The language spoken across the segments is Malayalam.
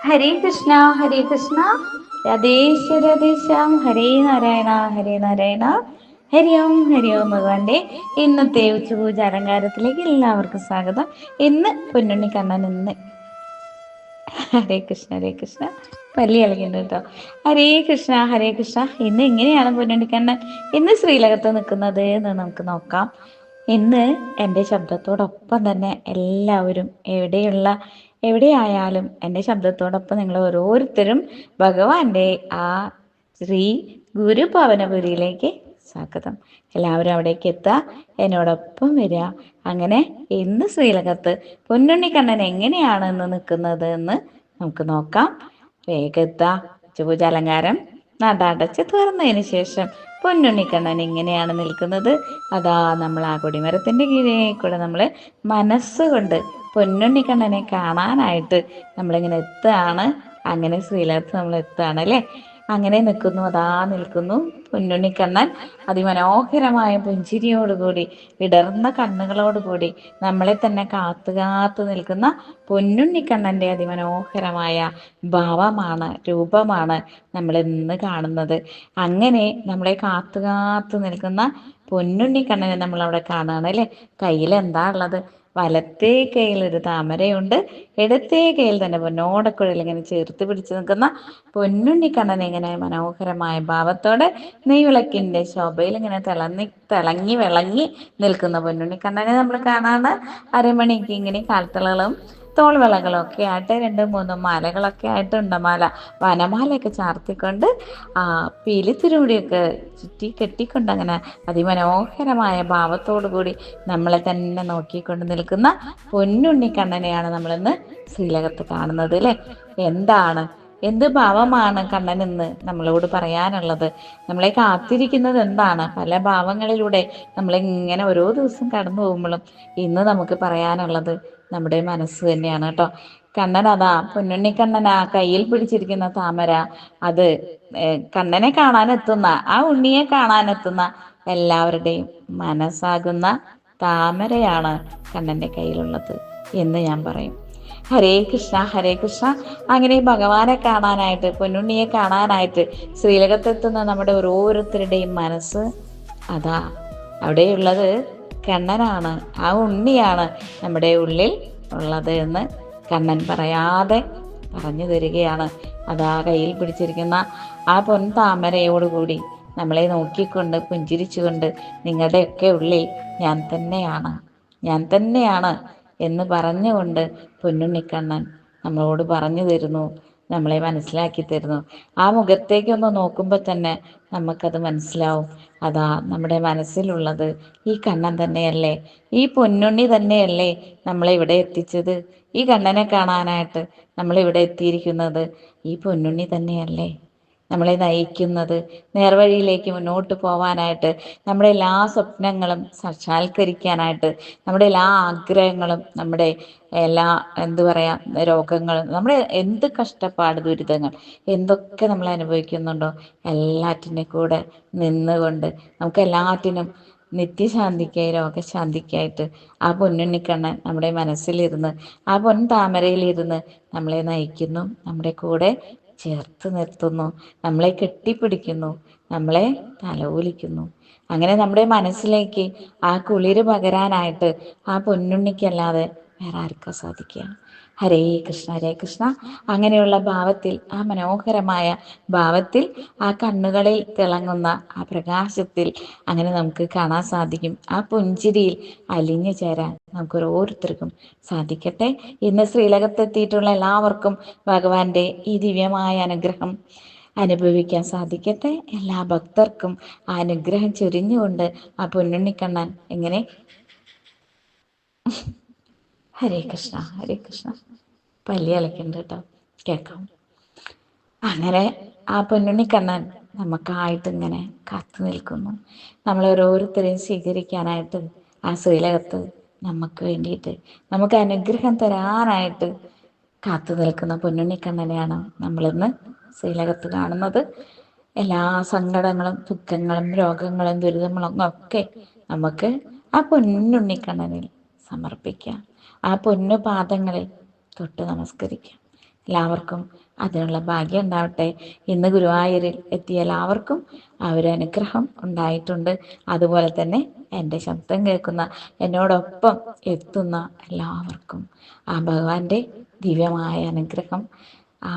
ഹരേ കൃഷ്ണ രാധേശ്വരദേശം ഹരേ നാരായണ ഹരേ നാരായണ. ഹരി ഓം ഭഗവാന്റെ ഇന്നത്തെ ഉച്ചപൂജ അലങ്കാരത്തിലേക്ക് എല്ലാവർക്കും സ്വാഗതം. ഇന്ന് പൊന്നുണ്ണിക്കണ്ണൻ ഹരേ കൃഷ്ണ പല്ലി ഇളകിണ്ട് കേട്ടോ. ഹരേ കൃഷ്ണ. ഇന്ന് എങ്ങനെയാണ് പൊന്നുണ്ണിക്കണ്ണൻ ഇന്ന് ശ്രീലകത്ത് നിൽക്കുന്നത് എന്ന് നമുക്ക് നോക്കാം. ഇന്ന് എൻ്റെ ശബ്ദത്തോടൊപ്പം തന്നെ എല്ലാവരും എവിടെയായാലും എൻ്റെ ശബ്ദത്തോടൊപ്പം നിങ്ങൾ ഓരോരുത്തരും ഭഗവാന്റെ ആ ശ്രീ ഗുരുഭവനപുരിയിലേക്ക് സ്വാഗതം. എല്ലാവരും അവിടേക്ക് എത്തുക, എന്നോടൊപ്പം വരിക. അങ്ങനെ ഇന്ന് ശ്രീലകത്ത് പൊന്നുണ്ണിക്കണ്ണൻ എങ്ങനെയാണ് ഇന്ന് നിൽക്കുന്നത് എന്ന് നമുക്ക് നോക്കാം. വേഗത്ത ഉച്ചപൂജാലങ്കാരം നടടച്ച് തുറന്നതിന് ശേഷം പൊന്നുണ്ണിക്കണ്ണൻ എങ്ങനെയാണ് നിൽക്കുന്നത്. അതാ നമ്മൾ ആ കൊടിമരത്തിന്റെ കീഴേ കൂടെ നമ്മൾ മനസ്സുകൊണ്ട് പൊന്നുണ്ണിക്കണ്ണനെ കാണാനായിട്ട് നമ്മളിങ്ങനെ എത്തുകയാണ്. അങ്ങനെ ശ്രീലകത്ത് നമ്മൾ എത്തുകയാണ് അല്ലേ. അങ്ങനെ നിൽക്കുന്നു, അതാ നിൽക്കുന്നു പൊന്നുണ്ണിക്കണ്ണൻ അതിമനോഹരമായ പുഞ്ചിരിയോടുകൂടി വിടർന്ന കണ്ണുകളോടുകൂടി നമ്മളെ തന്നെ കാത്തു നിൽക്കുന്ന പൊന്നുണ്ണിക്കണ്ണൻ്റെ അതിമനോഹരമായ ഭാവമാണ്, രൂപമാണ് നമ്മൾ ഇന്ന് കാണുന്നത്. അങ്ങനെ നമ്മളെ കാത്തു നിൽക്കുന്ന പൊന്നുണ്ണിക്കണ്ണനെ നമ്മളവിടെ കാണുകയാണ് അല്ലേ. കയ്യിൽ എന്താ ഉള്ളത്? വലത്തേ കയ്യിൽ ഒരു താമരയുണ്ട്, ഇടത്തേ കയ്യിൽ തന്നെ പൊന്നോടക്കുഴൽ ഇങ്ങനെ ചേർത്ത് പിടിച്ചു നിൽക്കുന്ന പൊന്നുണ്ണിക്കണ്ണൻ ഇങ്ങനെ മനോഹരമായ ഭാവത്തോടെ നെയ്വിളക്കിന്റെ ശോഭയിൽ ഇങ്ങനെ തിളങ്ങി വിളങ്ങി നിൽക്കുന്ന പൊന്നുണ്ണിക്കണ്ണനെ നമ്മൾ കാണാണ്. അരമണിക്ക് ഇങ്ങനെ കാൽത്തളകളും തോൾവിളകളും ഒക്കെ ആയിട്ട് 2-3 മാലകളൊക്കെ ആയിട്ട് ഉണ്ടമാല, വനമാലയൊക്കെ ചാർത്തിക്കൊണ്ട് പീലിത്തിരുമുടിയൊക്കെ ചുറ്റി കെട്ടിക്കൊണ്ട് അങ്ങനെ അതിമനോഹരമായ ഭാവത്തോടു കൂടി നമ്മളെ തന്നെ നോക്കിക്കൊണ്ട് നിൽക്കുന്ന പൊന്നുണ്ണിക്കണ്ണനെയാണ് നമ്മളിന്ന് ശ്രീലകത്ത് കാണുന്നത് അല്ലേ. എന്ത് ഭാവമാണ് കണ്ണനെന്ന് നമ്മളോട് പറയാനുള്ളത്? നമ്മളെ കാത്തിരിക്കുന്നത് എന്താണ്? പല ഭാവങ്ങളിലൂടെ നമ്മളിങ്ങനെ ഓരോ ദിവസം കടന്നു പോകുമ്പോഴും ഇന്ന് നമുക്ക് പറയാനുള്ളത് നമ്മുടെ മനസ്സ് തന്നെയാണ് കേട്ടോ. കണ്ണൻ അതാ പൊന്നുണ്ണിക്കണ്ണൻ ആ കയ്യിൽ പിടിച്ചിരിക്കുന്ന താമര, അത് കണ്ണനെ കാണാനെത്തുന്ന ആ ഉണ്ണിയെ കാണാനെത്തുന്ന എല്ലാവരുടെയും മനസ്സാകുന്ന താമരയാണ് കണ്ണന്റെ കയ്യിലുള്ളത് എന്ന് ഞാൻ പറയും. ഹരേ കൃഷ്ണ. അങ്ങനെ ഭഗവാനെ കാണാനായിട്ട്, പൊന്നുണ്ണിയെ കാണാനായിട്ട് ശ്രീലകത്തെത്തുന്ന നമ്മുടെ ഓരോരുത്തരുടെയും മനസ്സ് അതാ അവിടെയുള്ളത് കണ്ണനാണ്, ആ ഉണ്ണിയാണ് നമ്മുടെ ഉള്ളിൽ ഉള്ളത് എന്ന് കണ്ണൻ പറയാതെ പറഞ്ഞു തരികയാണ്. അതാ കയ്യിൽ പിടിച്ചിരിക്കുന്ന ആ പൊൻതാമരയോടുകൂടി നമ്മളെ നോക്കിക്കൊണ്ട് പുഞ്ചിരിച്ചുകൊണ്ട് നിങ്ങളുടെയൊക്കെ ഉള്ളിൽ ഞാൻ തന്നെയാണ് എന്ന് പറഞ്ഞുകൊണ്ട് പൊന്നുണ്ണിക്കണ്ണൻ നമ്മളോട് പറഞ്ഞു തരുന്നു, നമ്മളെ മനസ്സിലാക്കി തരുന്നു. ആ മുഖത്തേക്കൊന്ന് നോക്കുമ്പോൾ തന്നെ നമുക്കത് മനസ്സിലാവും. അതാ നമ്മുടെ മനസ്സിലുള്ളത് ഈ കണ്ണൻ തന്നെയല്ലേ, ഈ പൊന്നുണ്ണി തന്നെയല്ലേ നമ്മളെ ഇവിടെ എത്തിച്ചത്. ഈ കണ്ണനെ കാണാനായിട്ട് നമ്മളിവിടെ എത്തിയിരിക്കുന്നത് ഈ പൊന്നുണ്ണി തന്നെയല്ലേ നമ്മളെ നയിക്കുന്നത്, നേർവഴിയിലേക്ക് മുന്നോട്ട് പോവാനായിട്ട്, നമ്മുടെ എല്ലാ സ്വപ്നങ്ങളും സാക്ഷാത്കരിക്കാനായിട്ട്, നമ്മുടെ എല്ലാ ആഗ്രഹങ്ങളും, നമ്മുടെ എല്ലാ രോഗങ്ങളും, നമ്മുടെ എന്ത് കഷ്ടപ്പാട് ദുരിതങ്ങൾ എന്തൊക്കെ നമ്മൾ അനുഭവിക്കുന്നുണ്ടോ എല്ലാറ്റിനും കൂടെ നിന്നുകൊണ്ട് നമുക്ക് എല്ലാറ്റിനും നിത്യശാന്തിക്കായി രോഗശാന്തിക്കായിട്ട് ആ പൊന്നുണ്ണിക്കണ്ണൻ നമ്മുടെ മനസ്സിലിരുന്ന് ആ താമരയിലിരുന്ന് നമ്മളെ നയിക്കുന്നു, നമ്മുടെ കൂടെ ചേർത്ത് നിർത്തുന്നു, നമ്മളെ കെട്ടിപ്പിടിക്കുന്നു, നമ്മളെ തലോലിക്കുന്നു. അങ്ങനെ നമ്മുടെ മനസ്സിലേക്ക് ആ കുളിര് പകരാനായിട്ട് ആ പൊന്നുണ്ണിക്കല്ലാതെ വേറെ ആർക്കാ സാധിക്കുക? ഹരേ കൃഷ്ണ. അങ്ങനെയുള്ള ഭാവത്തിൽ, ആ മനോഹരമായ ഭാവത്തിൽ, ആ കണ്ണുകളിൽ തിളങ്ങുന്ന ആ പ്രകാശത്തിൽ അങ്ങനെ നമുക്ക് കാണാൻ സാധിക്കും. ആ പുഞ്ചിരിയിൽ അലിഞ്ഞു ചേരാൻ നമുക്ക് ഓരോരുത്തർക്കും സാധിക്കട്ടെ. ഇന്ന് ശ്രീലകത്തെത്തിയിട്ടുള്ള എല്ലാവർക്കും ഭഗവാന്റെ ഈ ദിവ്യമായ അനുഗ്രഹം അനുഭവിക്കാൻ സാധിക്കട്ടെ. എല്ലാ ഭക്തർക്കും ആ അനുഗ്രഹം ചൊരിഞ്ഞുകൊണ്ട് ആ പൊന്നുണ്ണിക്കണ്ണൻ എങ്ങനെ ഹരേ കൃഷ്ണ പല്ലി അലക്കുന്നുണ്ട് കേട്ടോ, കേൾക്കാം. അങ്ങനെ ആ പൊന്നുണ്ണിക്കണ്ണൻ നമുക്കായിട്ട് ഇങ്ങനെ കാത്തു നിൽക്കുന്നു, നമ്മളെ ഓരോരുത്തരെയും സ്വീകരിക്കാനായിട്ട് ആ ശ്രീലകത്ത് നമുക്ക് വേണ്ടിയിട്ട്, നമുക്ക് അനുഗ്രഹം തരാനായിട്ട് കാത്തു നിൽക്കുന്ന പൊന്നുണ്ണിക്കണ്ണനെയാണ് നമ്മളിന്ന് ശ്രീലകത്ത് കാണുന്നത്. എല്ലാ സങ്കടങ്ങളും ദുഃഖങ്ങളും രോഗങ്ങളും ദുരിതങ്ങളും ഒക്കെ നമുക്ക് ആ പൊന്നുണ്ണിക്കണ്ണനിൽ സമർപ്പിക്കാം, ആ പൊന്നു പാദങ്ങളിൽ തൊട്ട് നമസ്കരിക്കാം. എല്ലാവർക്കും അതിനുള്ള ഭാഗ്യം ഉണ്ടാവട്ടെ. ഇന്ന് ഗുരുവായൂരിൽ എത്തിയ എല്ലാവർക്കും ആ ഒരു അനുഗ്രഹം ഉണ്ടായിട്ടുണ്ട്. അതുപോലെ തന്നെ എൻ്റെ ശബ്ദം കേൾക്കുന്ന, എന്നോടൊപ്പം എത്തുന്ന എല്ലാവർക്കും ആ ഭഗവാന്റെ ദിവ്യമായ അനുഗ്രഹം ആ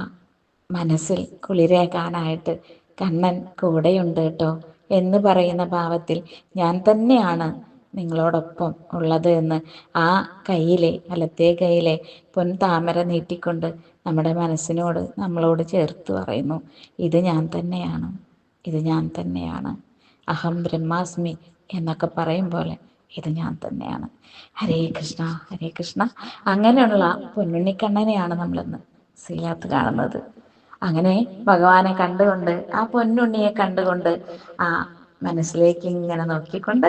മനസ്സിൽ കുളിരേകാനായിട്ട് കണ്ണൻ കൂടെയുണ്ട് കേട്ടോ എന്ന് പറയുന്ന ഭാവത്തിൽ ഞാൻ തന്നെയാണ് നിങ്ങളോടൊപ്പം ഉള്ളത് എന്ന് ആ കയ്യിലെ, വലത്തേ കയ്യിലെ പൊൻതാമര നീട്ടിക്കൊണ്ട് നമ്മുടെ മനസ്സിനോട്, നമ്മളോട് ചേർത്ത് പറയുന്നു, ഇത് ഞാൻ തന്നെയാണ്, ഇത് ഞാൻ തന്നെയാണ്. അഹം ബ്രഹ്മാസ്മി എന്നൊക്കെ പറയും പോലെ ഇത് ഞാൻ തന്നെയാണ്. ഹരേ കൃഷ്ണ, ഹരേ കൃഷ്ണ. അങ്ങനെയുള്ള പൊന്നുണ്ണിക്കണ്ണനെയാണ് നമ്മളിന്ന് ശ്രീലകത്ത് കാണുന്നത്. അങ്ങനെ ഭഗവാനെ കണ്ടുകൊണ്ട്, ആ പൊന്നുണ്ണിയെ കണ്ടുകൊണ്ട്, ആ മനസ്സിലേക്ക് ഇങ്ങനെ നോക്കിക്കൊണ്ട്,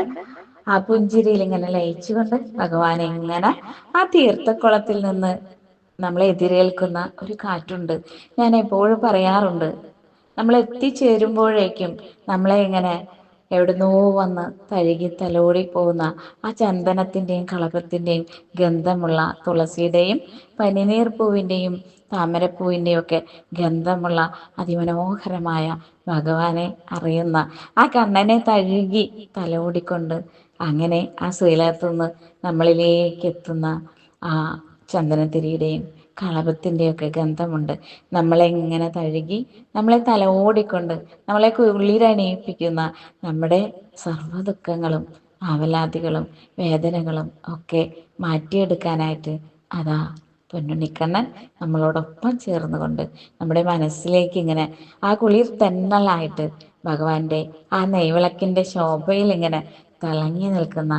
ആ പുഞ്ചിരിയിൽ ഇങ്ങനെ ലയിച്ചുകൊണ്ട് ഭഗവാനെ ഇങ്ങനെ ആ തീർത്ഥക്കുളത്തിൽ നിന്ന് നമ്മളെ എതിരേൽക്കുന്ന ഒരു കാറ്റുണ്ട്. ഞാൻ എപ്പോഴും പറയാറുണ്ട്, നമ്മൾ എത്തിച്ചേരുമ്പോഴേക്കും നമ്മളെ ഇങ്ങനെ എവിടുന്നോ വന്ന് തഴുകി തലോടി പോകുന്ന ആ ചന്ദനത്തിൻ്റെയും കളഭത്തിൻ്റെയും ഗന്ധമുള്ള, തുളസിയുടെയും പനിനീർ പൂവിൻ്റെയും താമരപ്പൂവിൻ്റെയും ഒക്കെ ഗന്ധമുള്ള അതിമനോഹരമായ ഭഗവാനെ അറിയുന്ന ആ കണ്ണനെ തഴുകി തലോടിക്കൊണ്ട് അങ്ങനെ ആ ശ്രീലകത്തുനിന്ന് നമ്മളിലേക്ക് എത്തുന്ന ആ ചന്ദനത്തിരിയുടെയും കളഭത്തിൻ്റെയും ഒക്കെ ഗന്ധമുണ്ട്. നമ്മളെ ഇങ്ങനെ തഴുകി, നമ്മളെ തലോടിക്കൊണ്ട്, നമ്മളെ കുളിരണിയിപ്പിക്കുന്ന നമ്മുടെ സർവ്വ ദുഃഖങ്ങളും ആവലാതികളും വേദനകളും ഒക്കെ മാറ്റിയെടുക്കാനായിട്ട് അതാ പൊന്നുണ്ണിക്കണ്ണൻ നമ്മളോടൊപ്പം ചേർന്നുകൊണ്ട് നമ്മുടെ മനസ്സിലേക്ക് ഇങ്ങനെ ആ കുളിർ തെന്നലായിട്ട് ഭഗവാന്റെ ആ നെയ്വിളക്കിൻ്റെ ശോഭയിൽ ഇങ്ങനെ തിളങ്ങി നിൽക്കുന്ന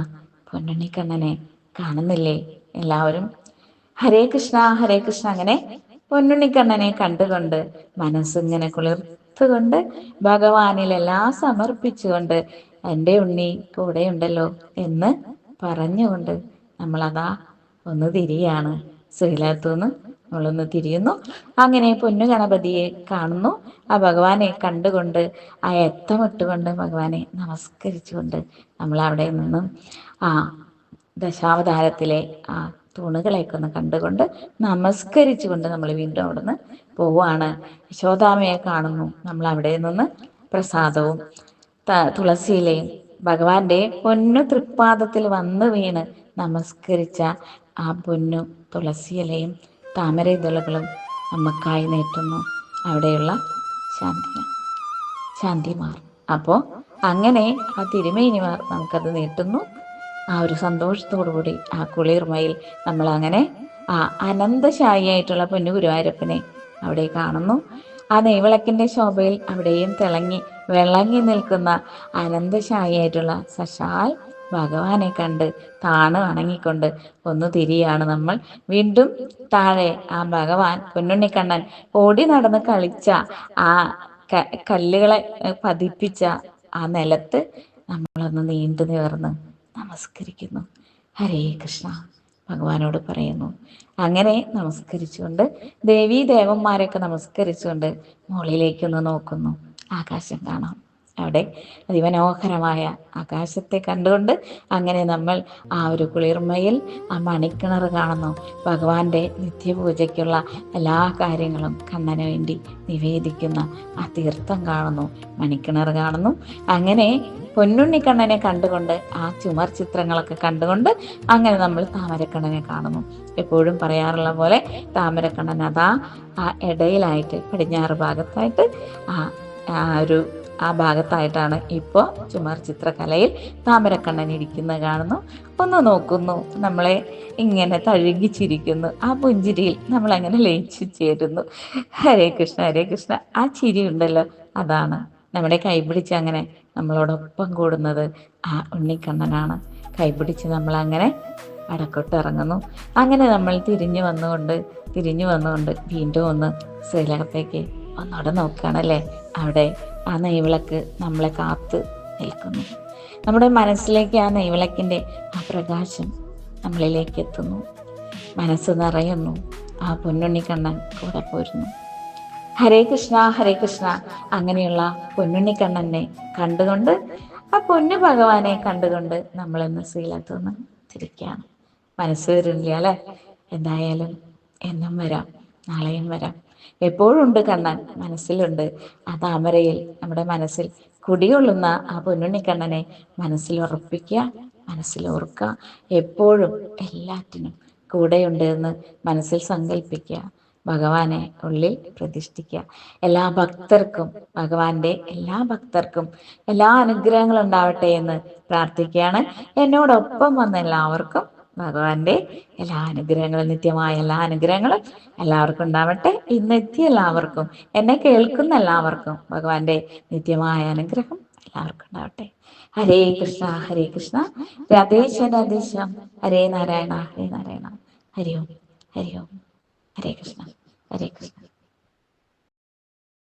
പൊന്നുണ്ണിക്കണ്ണനെ കാണുന്നില്ലേ എല്ലാവരും? ഹരേ കൃഷ്ണ, ഹരേ കൃഷ്ണ. അങ്ങനെ പൊന്നുണ്ണിക്കണ്ണനെ കണ്ടുകൊണ്ട് മനസ്സിങ്ങനെ കുളിർത്തുകൊണ്ട് ഭഗവാനിലെല്ലാം സമർപ്പിച്ചുകൊണ്ട് എൻ്റെ ഉണ്ണി കൂടെയുണ്ടല്ലോ എന്ന് പറഞ്ഞുകൊണ്ട് നമ്മളതാ ഒന്ന് തിരിയാണ്. ശ്രീലകത്തുനിന്ന് നമ്മളൊന്ന് തിരിയുന്നു. അങ്ങനെ പൊന്നു ഗണപതിയെ കാണുന്നു. ആ ഭഗവാനെ കണ്ടുകൊണ്ട്, ആ എത്തമിട്ടുകൊണ്ട് ഭഗവാനെ നമസ്കരിച്ചുകൊണ്ട് നമ്മൾ അവിടെ നിന്നും ആ ദശാവതാരത്തിലെ ആ തൂണുകളെയൊക്കെ ഒന്ന് കണ്ടുകൊണ്ട് നമസ്കരിച്ചുകൊണ്ട് നമ്മൾ വീണ്ടും അവിടുന്ന് പോവാണ്. യശോദാമയെ കാണുന്നു. നമ്മൾ അവിടെ നിന്ന് പ്രസാദവും തുളസിയിലയും ഭഗവാന്റെ പൊന്നു തൃപ്പാദത്തിൽ വന്ന് വീണ് നമസ്കരിച്ച ആ പൊന്നു തുളസിയിലയും താമര ഇതളുകളും നമുക്കായി നീട്ടുന്നു അവിടെയുള്ള ശാന്തിമാർ. അപ്പോൾ അങ്ങനെ ആ തിരുമേനിമാർ നമുക്കത് നീട്ടുന്നു. ആ ഒരു സന്തോഷത്തോടു കൂടി ആ കുളിർമയിൽ നമ്മൾ അങ്ങനെ ആ അനന്തശായിയായിട്ടുള്ള പൊന്നു ഗുരുവായൂരപ്പനെ അവിടെ കാണുന്നു. ആ നെയ്വിളക്കിൻ്റെ ശോഭയിൽ അവിടെയും വിളങ്ങി നിൽക്കുന്ന അനന്തശായിയായിട്ടുള്ള സശാൽ ഭഗവാനെ കണ്ട് താണ് വണങ്ങിക്കൊണ്ട് ഒന്ന് തിരിയാണ് നമ്മൾ. വീണ്ടും താഴെ ആ ഭഗവാൻ പൊന്നുണ്ണിക്കണ്ണൻ ഓടി നടന്ന് കളിച്ച ആ കല്ലുകളെ പതിപ്പിച്ച ആ നിലത്ത് നമ്മളൊന്ന് നീണ്ടു നിവർന്ന് നമസ്കരിക്കുന്നു. ഹരേ കൃഷ്ണ ഭഗവാനോട് പറയുന്നു. അങ്ങനെ നമസ്കരിച്ചുകൊണ്ട് ദേവീ ദേവന്മാരൊക്കെ നമസ്കരിച്ചുകൊണ്ട് മുകളിലേക്കൊന്ന് നോക്കുന്നു. ആകാശം കാണാം. അവിടെ അതിമനോഹരമായ ആകാശത്തെ കണ്ടുകൊണ്ട് അങ്ങനെ നമ്മൾ ആ ഒരു കുളിർമയിൽ ആ മണിക്കിണർ കാണുന്നു. ഭഗവാന്റെ നിത്യപൂജയ്ക്കുള്ള എല്ലാ കാര്യങ്ങളും കണ്ണന് വേണ്ടി നിവേദിക്കുന്ന ആ തീർത്ഥം കാണുന്നു, മണിക്കിണർ കാണുന്നു. അങ്ങനെ പൊന്നുണ്ണിക്കണ്ണനെ കണ്ടുകൊണ്ട് ആ ചുമർ ചിത്രങ്ങളൊക്കെ കണ്ടുകൊണ്ട് അങ്ങനെ നമ്മൾ താമരക്കണ്ണനെ കാണുന്നു. എപ്പോഴും പറയാറുള്ള പോലെ താമരക്കണ്ണൻ അതാ ആ ഇടയിലായിട്ട് പടിഞ്ഞാറ് ഭാഗത്തായിട്ട് ആ ഭാഗത്തായിട്ടാണ് ഇപ്പോൾ ചുമർ ചിത്രകലയിൽ താമരക്കണ്ണൻ ഇരിക്കുന്നത് കാണുന്നു. ഒന്ന് നോക്കുന്നു, നമ്മളെ ഇങ്ങനെ തഴുകിച്ചിരിക്കുന്നു. ആ പുഞ്ചിരിയിൽ നമ്മളങ്ങനെ ലയിച്ചു ചേരുന്നു. ഹരേ കൃഷ്ണ, ഹരേ കൃഷ്ണ. ആ ചിരി ഉണ്ടല്ലോ, അതാണ് നമ്മുടെ കൈപിടിച്ച് അങ്ങനെ നമ്മളോടൊപ്പം കൂടുന്നത് ആ ഉണ്ണിക്കണ്ണനാണ്. കൈപിടിച്ച് നമ്മളങ്ങനെ വടക്കോട്ട് ഇറങ്ങുന്നു. അങ്ങനെ നമ്മൾ തിരിഞ്ഞു വന്നുകൊണ്ട് വീണ്ടും ഒന്ന് ശ്രീലകത്തേക്ക് ഒന്നോടെ നോക്കുകയാണല്ലേ. അവിടെ ആ നെയ്വിളക്ക് നമ്മളെ കാത്ത് നിൽക്കുന്നു. നമ്മുടെ മനസ്സിലേക്ക് ആ നെയ്വിളക്കിൻ്റെ ആ പ്രകാശം നമ്മളിലേക്ക് എത്തുന്നു. മനസ്സ് നിറയുന്നു. ആ പൊന്നുണ്ണിക്കണ്ണൻ കൂടെ പോരുന്നു. ഹരേ കൃഷ്ണ, ഹരേ കൃഷ്ണ. അങ്ങനെയുള്ള പൊന്നുണ്ണിക്കണ്ണനെ കണ്ടുകൊണ്ട്, ആ പൊന്നു ഭഗവാനെ കണ്ടുകൊണ്ട് നമ്മളിന്ന് ശ്രീലകത്ത് നിന്ന് തിരിക്കുകയാണ്. മനസ്സ് വരുന്നില്ല അല്ലേ? എന്തായാലും എന്നും വരാം. നാളെയും വരാം. എപ്പോഴും ഉണ്ട് കണ്ണൻ, മനസ്സിലുണ്ട്. ആ താമരയിൽ, നമ്മുടെ മനസ്സിൽ കുടികൊള്ളുന്ന ആ പൊന്നുണ്ണിക്കണ്ണനെ മനസ്സിൽ ഉറപ്പിക്കുക, മനസ്സിൽ ഓർക്കുക. എപ്പോഴും എല്ലാറ്റിനും കൂടെയുണ്ട് എന്ന് മനസ്സിൽ സങ്കല്പിക്കുക. ഭഗവാനെ ഉള്ളിൽ പ്രതിഷ്ഠിക്കുക. എല്ലാ ഭക്തർക്കും, ഭഗവാന്റെ എല്ലാ ഭക്തർക്കും എല്ലാ അനുഗ്രഹങ്ങളും ഉണ്ടാവട്ടെ എന്ന് പ്രാർത്ഥിക്കുകയാണ്. എന്നോടൊപ്പം വന്ന എല്ലാവർക്കും ഭഗവാന്റെ എല്ലാ അനുഗ്രഹങ്ങളും, നിത്യമായ എല്ലാ അനുഗ്രഹങ്ങളും എല്ലാവർക്കും ഉണ്ടാവട്ടെ. ഇന്നെത്തിയ എല്ലാവർക്കും, എന്നെ കേൾക്കുന്ന എല്ലാവർക്കും ഭഗവാന്റെ നിത്യമായ അനുഗ്രഹം എല്ലാവർക്കും ഉണ്ടാവട്ടെ. ഹരേ കൃഷ്ണ ഹരേ കൃഷ്ണ, രാധേശ്വര രാധേശ്യാം, ഹരേ നാരായണ ഹരേ നാരായണ, ഹരി ഓം ഹരി ഓം, ഹരേ കൃഷ്ണ ഹരേ കൃഷ്ണ.